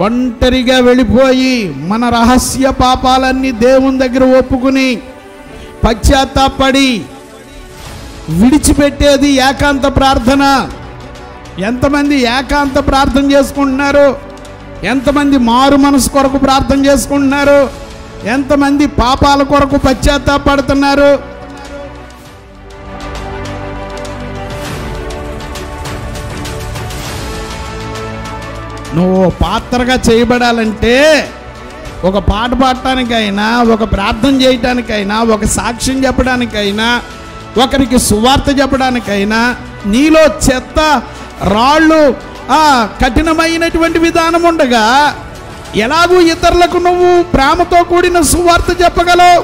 ఒంటరిగా వెళ్ళిపోయి మన రహస్య పాపాలన్నీ దేవుని దగ్గర ఒప్పుకుని పశ్చాత్తాపడి విడిచిపెట్టేది ఏకాంత ప్రార్థన. ఎంతమంది ఏకాంత ప్రార్థన చేసుకుంటున్నారు? ఎంతమంది మారు మనసు కొరకు ప్రార్థన చేసుకుంటున్నారు? ఎంతమంది పాపాల కొరకు పశ్చాత్తాపడుతున్నారు? నువ్వు పాత్రగా చేయబడాలంటే ఒక పాట పాడటానికైనా, ఒక ప్రార్థన చేయటానికైనా, ఒక సాక్ష్యం చెప్పడానికైనా, ఒకరికి సువార్త చెప్పడానికైనా నీలో చెత్త, రాళ్ళు, కఠినమైనటువంటి విధానం ఉండగా ఎలాగూ ఇతరులకు నువ్వు ప్రేమతో కూడిన సువార్త చెప్పగలవు?